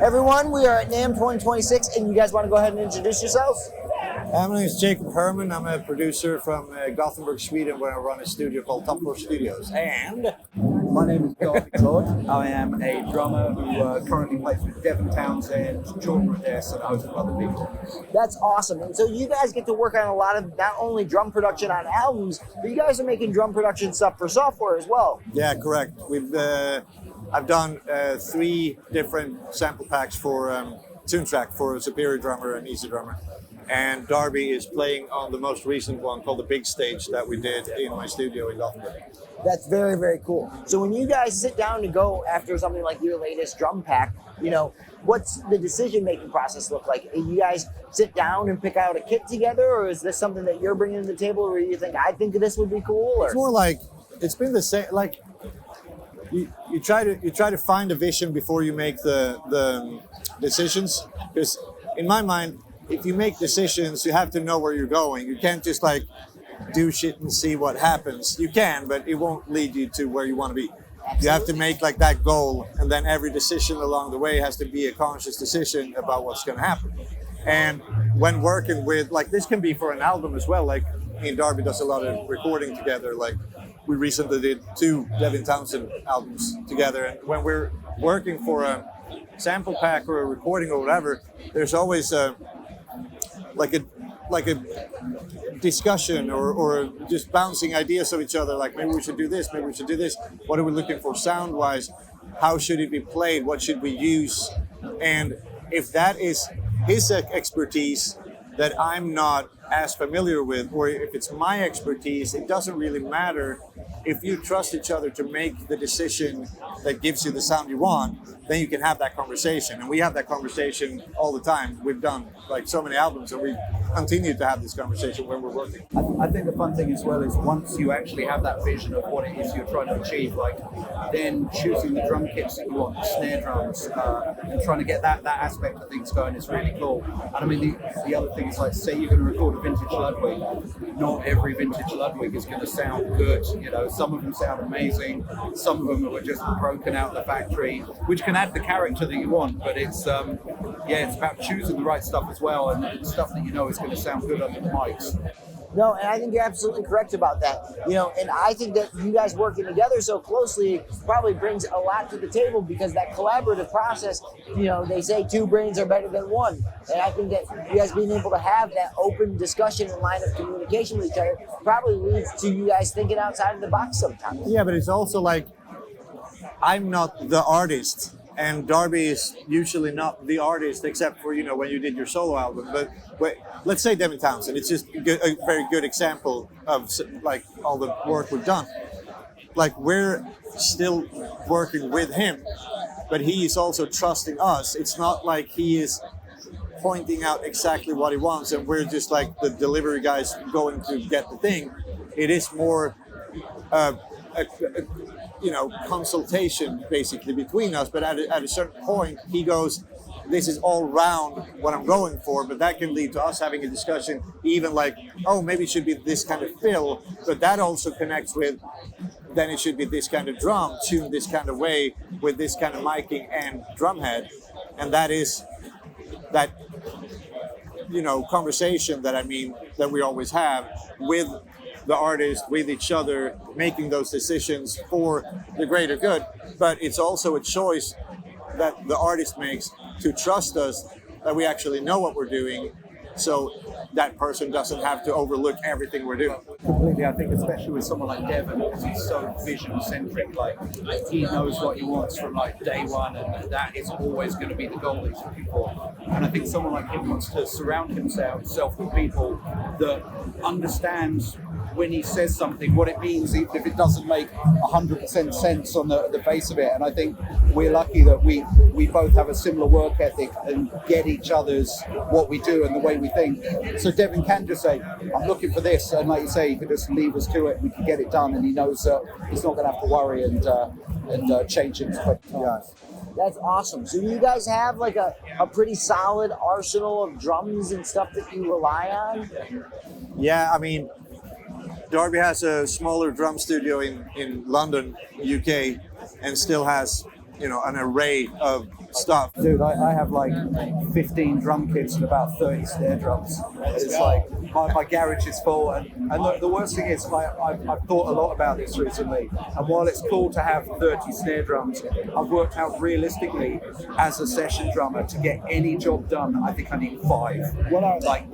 Everyone, we are at NAMM 2026, and you guys want to go ahead and introduce yourselves? My name is Jakob Herrman. I'm a producer from Gothenburg, Sweden, where I run a studio called Top Floor Studios. And my name is Darby Todd. I am a drummer who currently plays with Devin Townsend, Jordan Rudess, and a host of other people. That's awesome. And so you guys get to work on a lot of not only drum production on albums, but you guys are making drum production stuff for software as well. Yeah, correct. I've done 3 different sample packs for Toontrack for Superior Drummer and Easy Drummer. And Darby is playing on the most recent one called the Big Stage that we did in my studio in Gothenburg. That's very, very cool. So when you guys sit down to go after something like your latest drum pack, what's the decision-making process look like? You guys sit down and pick out a kit together, or is this something that you're bringing to the table where you think, I think this would be cool? Or? It's more like, it's been the same, like, you try to find a vision before you make the decisions, because in my mind, if you make decisions, you have to know where you're going. You can't just like do shit and see what happens. You can, but it won't lead you to where you want to be. Absolutely. You have to make like that goal, and then every decision along the way has to be a conscious decision about what's going to happen. And when working with, like, this can be for an album as well. Like, me and Darby does a lot of recording together. Like, we recently did 2 Devin Townsend albums together. And when we're working for a sample pack or a recording or whatever, there's always a discussion or just bouncing ideas of each other, like maybe we should do this, maybe we should do this. What are we looking for sound wise? How should it be played? What should we use? And if that is his expertise that I'm not as familiar with, or if it's my expertise, it doesn't really matter. If you trust each other to make the decision that gives you the sound you want, then you can have that conversation. And we have that conversation all the time. We've done like so many albums, and we continue to have this conversation when we're working. I think the fun thing as well is once you actually have that vision of what it is you're trying to achieve, like then choosing the drum kits that you want, the snare drums, and trying to get that aspect of things going is really cool. And I mean, the other thing is, like, say you're going to record a vintage Ludwig, not every vintage Ludwig is going to sound good. Some of them sound amazing, some of them are just broken out of the factory, which can add the character that you want, but it's about choosing the right stuff as well, and stuff that is going to sound good under the mics. No, and I think you're absolutely correct about that. And I think that you guys working together so closely probably brings a lot to the table, because that collaborative process, they say 2 brains are better than 1. And I think that you guys being able to have that open discussion and line of communication with each other probably leads to you guys thinking outside of the box sometimes. Yeah, but it's also like, I'm not the artist, and Darby is usually not the artist, except for, when you did your solo album. But let's say Devin Townsend, it's just a very good example of like all the work we've done. Like, we're still working with him, but he is also trusting us. It's not like he is pointing out exactly what he wants and we're just like the delivery guys going to get the thing. It is more consultation basically between us, but at a certain point he goes, this is all round what I'm going for, but that can lead to us having a discussion, even like, oh, maybe it should be this kind of fill, but that also connects with, then it should be this kind of drum, tuned this kind of way, with this kind of miking and drum head. And that is that, conversation that we always have with the artist, with each other, making those decisions for the greater good. But it's also a choice that the artist makes to trust us, that we actually know what we're doing, so that person doesn't have to overlook everything we're doing. Completely. I think especially with someone like Devin, because he's so vision-centric, like he knows what he wants from like day one, and that is always going to be the goal he's looking for. And I think someone like him wants to surround himself with people that understands when he says something, what it means, even if it doesn't make 100% sense on the face of it. And I think we're lucky that we both have a similar work ethic and get each other's what we do and the way we think. So Devin can just say, I'm looking for this, and like you say, he can just leave us to it, we can get it done, and he knows that he's not going to have to worry and change it 20 times. That's awesome. So you guys have like a pretty solid arsenal of drums and stuff that you rely on? Yeah, I mean, Darby has a smaller drum studio in London, UK, and still has an array of stuff. Dude, I have like 15 drum kits and about 30 snare drums. It's like my garage is full, and the worst thing is I've thought a lot about this recently, and while it's cool to have 30 snare drums, I've worked out realistically as a session drummer to get any job done, I think I need 5. What are like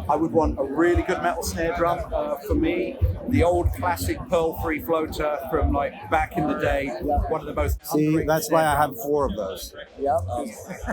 I would want a really good metal snare drum for me, the old classic Pearl Free floater from like back in the day, one of the most That's why I have 4 of those. Yep.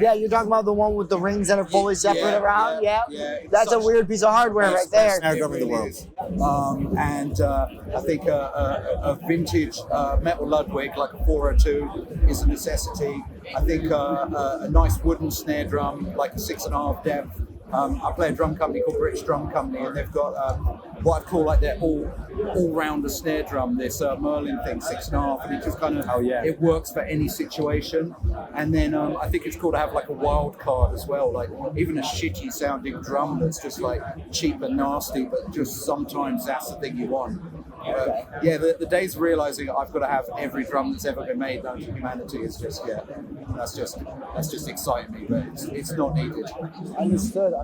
Yeah, you're talking about the one with the rings that are fully separate around. Yeah. That's a weird piece of hardware right there. Snare drum in the world. And I think a vintage metal Ludwig, like a 402, is a necessity. I think a nice wooden snare drum, like a 6.5 depth. I play a drum company called British Drum Company, and they've got what I'd call like their all-rounder snare drum, this Merlin thing, 6.5, and it just kind of it works for any situation. And then I think it's cool to have like a wild card as well, like even a shitty sounding drum that's just like cheap and nasty, but just sometimes that's the thing you want. The days of realizing I've got to have every drum that's ever been made known to humanity is just that's just exciting me, but it's not needed. Understood.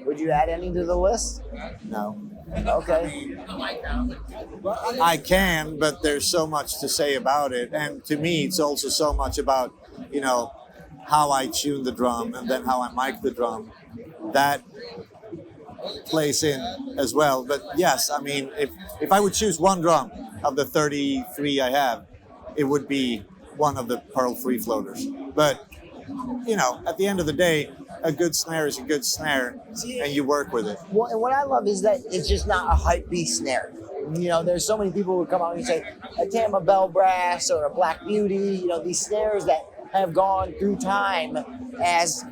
Would you add any to the list? No. Okay. I can, but there's so much to say about it, and to me it's also so much about how I tune the drum and then how I mic the drum. That plays in as well. But yes, I mean, if I would choose one drum of the 33 I have, it would be one of the Pearl Free floaters. But at the end of the day, a good snare is a good snare, and you work with it. Well, and what I love is that it's just not a hype beast snare. There's so many people who come out and say a Tama Bell Brass or a Black Beauty. These snares that have gone through time as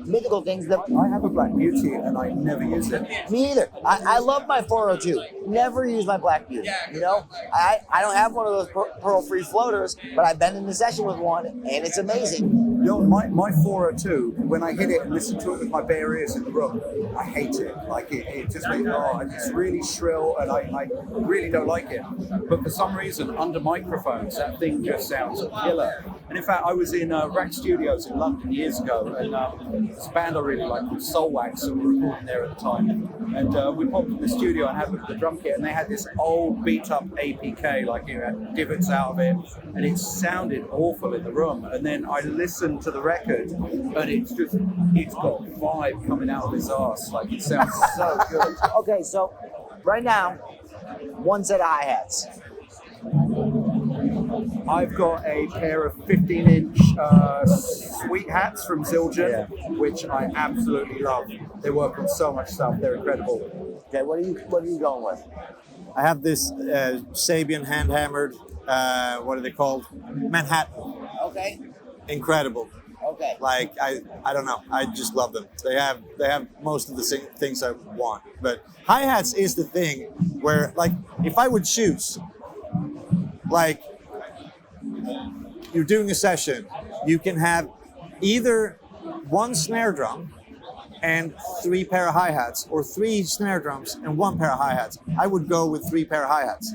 mythical things that I have a Black Beauty and I never use it. Me either. I love my 402. Never use my Black Beauty. I don't have one of those Pearl Free floaters, but I've been in the session with one and it's amazing. My 402, when I hit it and listen to it with my bare ears in the room, I hate it. Like it just makes it's really shrill and I really don't like it. But for some reason, under microphones, that thing just sounds killer. And in fact, I was in Rack Studios in London years ago, and this band I really liked called Soul Wax, and we were recording there at the time. And we popped in the studio and had a look at the drum kit, and they had this old beat-up APK, like had divots out of it, and it sounded awful in the room. And then I listened to the record, and it's got vibe coming out of his ass, like it sounds so good. Okay, so right now, one set of hi-hats. I've got a pair of 15-inch sweet hats from Zildjian, which I absolutely love. They work on so much stuff. They're incredible. Okay, what are you going with? I have this Sabian hand-hammered, what are they called? Manhattan. Okay. Incredible. Okay. Like, I don't know. I just love them. They have most of the things I want. But hi-hats is the thing where, like, if I would choose, like, you're doing a session, you can have either one snare drum and 3 pair of hi-hats, or 3 snare drums and 1 pair of hi-hats. I would go with 3 pair of hi-hats,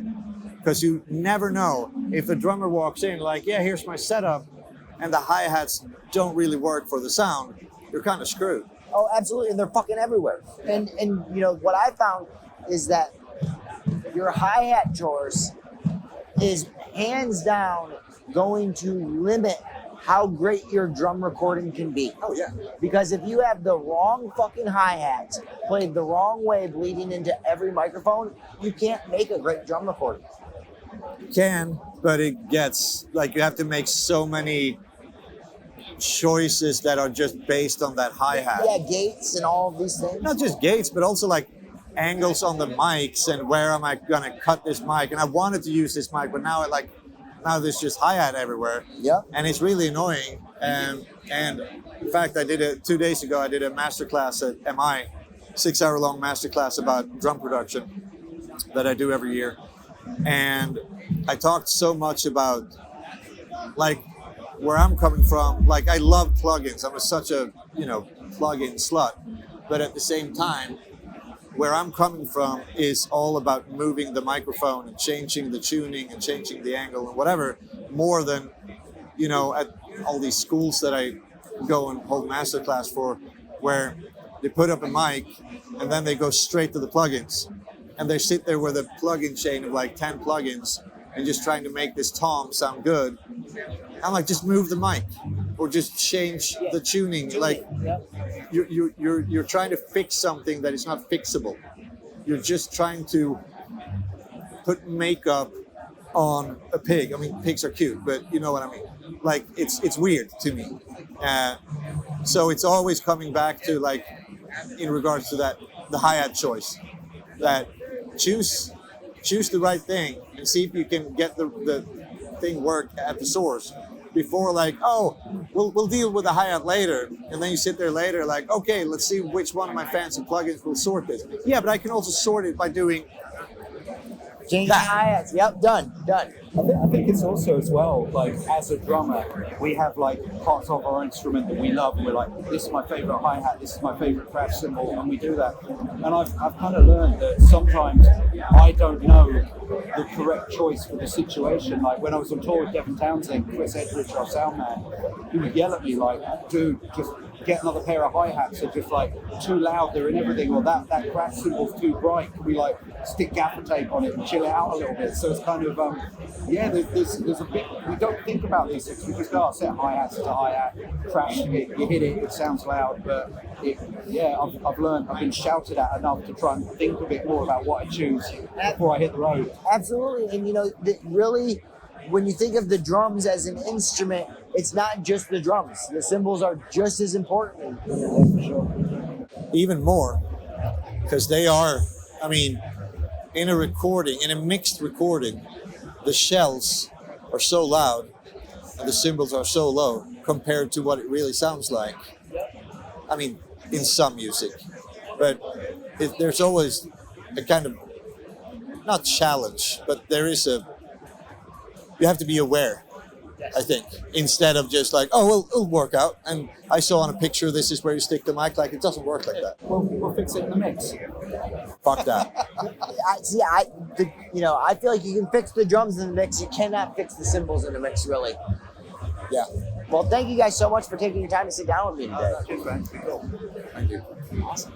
because you never know if a drummer walks in like, yeah, here's my setup, and the hi-hats don't really work for the sound, you're kind of screwed. Oh, absolutely, and they're fucking everywhere. And what I found is that your hi-hat choice is hands down going to limit how great your drum recording can be. Oh, yeah. Because if you have the wrong fucking hi-hats played the wrong way, bleeding into every microphone, you can't make a great drum recording. You can, but it gets, like, you have to make so many choices that are just based on that hi-hat. Yeah, gates and all of these things. Not just gates, but also like angles on the mics and where am I gonna cut this mic. And I wanted to use this mic, but now there's just hi-hat everywhere. Yeah. And it's really annoying. And in fact, 2 days ago, I did a masterclass at MI, 6-hour-long masterclass about drum production that I do every year. And I talked so much about, like, where I'm coming from. Like, I love plugins. I'm such a, plugin slut. But at the same time, where I'm coming from is all about moving the microphone and changing the tuning and changing the angle and whatever, more than you know, at all these schools that I go and hold masterclass for, where they put up a mic and then they go straight to the plugins, and they sit there with a plugin chain of like 10 plugins and just trying to make this tom sound good. I'm like, just move the mic or just change the tuning. Like, you're trying to fix something that is not fixable. You're just trying to put makeup on a pig. I mean, pigs are cute, but you know what I mean. Like, it's weird to me. So it's always coming back to, like, in regards to that, the hi-hat choice, that choose the right thing and see if you can get the thing work at the source before, like, oh, we'll deal with the hi-hat later. And then you sit there later like, okay, let's see which one of my fancy plugins will sort this. Yeah, but I can also sort it by doing Change the hi-hats. Yep, done. I think it's also as well, like, as a drummer, we have like parts of our instrument that we love, and we're like, this is my favorite hi-hat, this is my favorite crash cymbal, and we do that. And I've kind of learned that sometimes I don't know the correct choice for the situation. Like when I was on tour with Devin Townsend, Chris Edridge, our sound man, he would yell at me like, dude, just get another pair of hi-hats, they're just like too loud, they're in everything, or that crash cymbal's too bright, can we like stick gaffer tape on it and chill it out a little bit? So it's kind of there's a bit, we don't think about these things, we just go, set hi-hats to hi-hat, crash it, you hit it, it sounds loud, but I've learned, I've been shouted at enough to try and think a bit more about what I choose before I hit the road. Absolutely. And you know, really, when you think of the drums as an instrument, it's not just the drums. The cymbals are just as important. even more, because they are, I mean, in a recording, in a mixed recording, the shells are so loud and the cymbals are so low compared to what it really sounds like. I mean, in some music, but there's always a kind of, not challenge, but there is you have to be aware, I think, instead of just like, oh, well, it'll work out. And I saw on a picture, this is where you stick the mic. Like, it doesn't work like that. We'll fix it in the mix. Fuck that. I feel like you can fix the drums in the mix. You cannot fix the cymbals in the mix, really. Yeah. Well, thank you guys so much for taking your time to sit down with me today. Cheers, man. Thank you. Awesome.